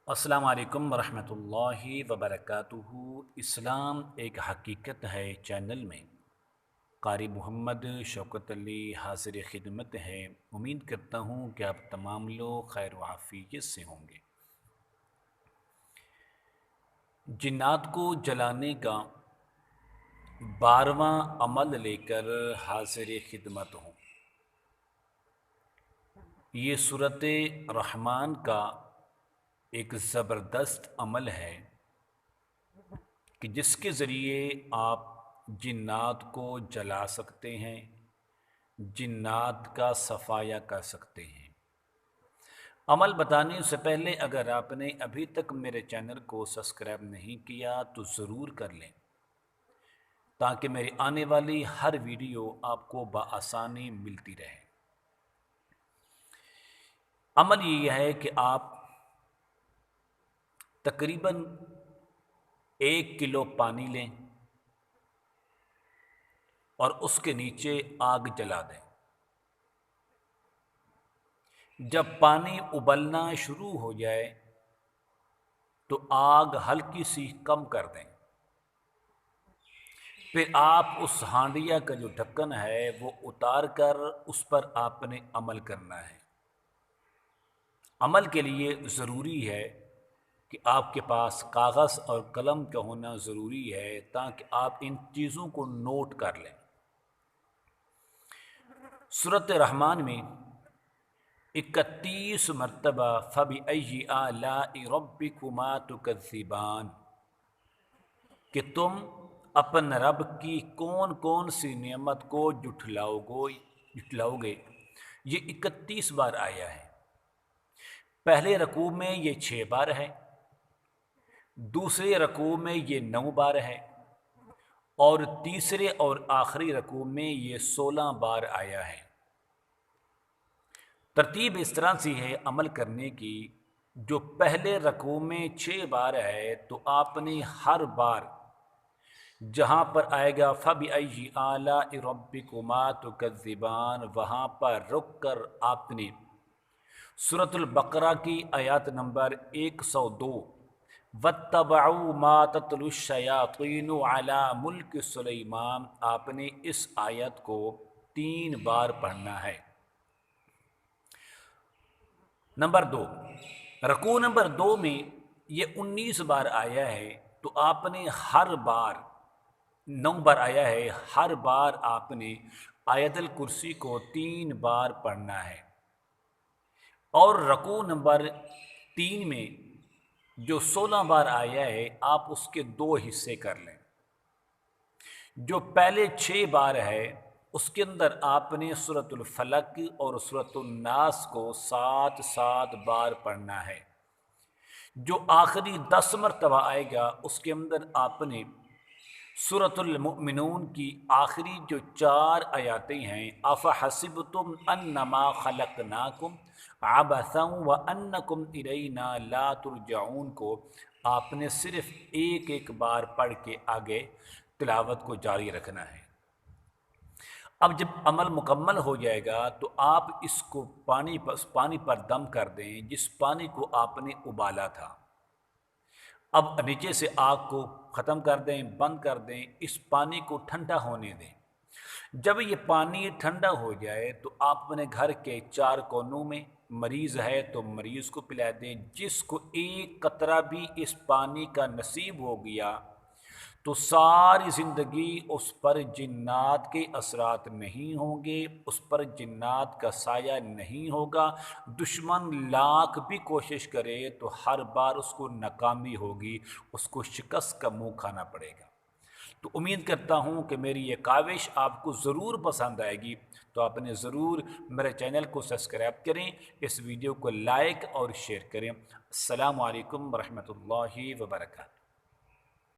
अस्सलाम वालेकुम वरहमतुल्लाहि वबरकातुहू। इस्लाम एक हकीकत है चैनल में क़ारी मोहम्मद शौकत अली हाज़िर खिदमत है। उम्मीद करता हूँ कि आप तमाम लोग खैर व आफियत से होंगे। जिन्नात को जलाने का 12वां अमल लेकर हाज़िर खिदमत हूँ। ये सूरत रहमान का एक ज़बरदस्त अमल है कि जिसके ज़रिए आप जिन्नात को जला सकते हैं, जिन्नात का सफाया कर सकते हैं। अमल बताने से पहले अगर आपने अभी तक मेरे चैनल को सब्सक्राइब नहीं किया तो ज़रूर कर लें, ताकि मेरी आने वाली हर वीडियो आपको बआसानी मिलती रहे। अमल ये है कि आप तकरीबन 1 किलो पानी लें और उसके नीचे आग जला दें। जब पानी उबलना शुरू हो जाए तो आग हल्की सी कम कर दें। फिर आप उस हांडिया का जो ढक्कन है वो उतार कर उस पर आपने अमल करना है। अमल के लिए ज़रूरी है कि आपके पास कागज़ और कलम का होना ज़रूरी है, ताकि आप इन चीज़ों को नोट कर लें। सूरत रहमान में 31 मरतबा फ़बिअय्यि आलाइ रब्बिकुमा तुकज़्ज़िबान कि तुम अपन रब की कौन कौन सी नेमत को जुठलाओगे। ये 31 बार आया है। पहले रकू में ये 6 बार है, दूसरे रकू में ये 9 बार है और तीसरे और आखिरी रकू में ये 16 बार आया है। तरतीब इस तरह से है अमल करने की, जो पहले रकू में 6 बार है तो आपने हर बार जहाँ पर आएगा फ़बिअय्यि आलाइ रब्बिकुमा तुकज़्ज़िबान, वहाँ पर रुक कर आपने सूरतुल बकरा की आयत नंबर 102 वत्तबअू मा तत्लुश्शयातीनु अला मुल्क सुलैमान, आपने इस आयत को 3 बार पढ़ना है। नंबर 2, रकू नंबर 2 में ये 19 बार आया है तो आपने हर बार 9 बार आया है, हर बार आपने आयतल कुर्सी को 3 बार पढ़ना है। और रकू नंबर 3 में जो 16 बार आया है आप उसके 2 हिस्से कर लें। जो पहले 6 बार है उसके अंदर आपने सूरतुल फलक और सूरतुल नास को 7-7 बार पढ़ना है। जो आखिरी 10 मरतबा आएगा उसके अंदर आपने सूरतुल मुमिनून की आखिरी जो 4 आयतें हैं, अफ़हसिबतुम अन्नमा खलक़नाकुम अबसन व अन्नकुम इलैना ला तुरजऊन को आपने सिर्फ एक बार पढ़ के आगे तिलावत को जारी रखना है। अब जब अमल मुकम्मल हो जाएगा तो आप इसको पानी पर दम कर दें, जिस पानी को आपने उबाला था। अब नीचे से आग को ख़त्म कर दें, बंद कर दें, इस पानी को ठंडा होने दें। जब ये पानी ठंडा हो जाए तो आप अपने घर के 4 कोनों में, मरीज़ है तो मरीज़ को पिला दें। जिसको एक कतरा भी इस पानी का नसीब हो गया तो सारी ज़िंदगी उस पर जिन्नात के असरात नहीं होंगे, उस पर जिन्नात का साया नहीं होगा। दुश्मन लाख भी कोशिश करे तो हर बार उसको नाकामी होगी, उसको शिकस्त का मुंह खाना पड़ेगा। तो उम्मीद करता हूँ कि मेरी ये काविश आपको ज़रूर पसंद आएगी, तो आपने ज़रूर मेरे चैनल को सब्सक्राइब करें, इस वीडियो को लाइक और शेयर करें। अस्सलामु अलैकुम वरहमतुल्लाहि वबरकातुहू।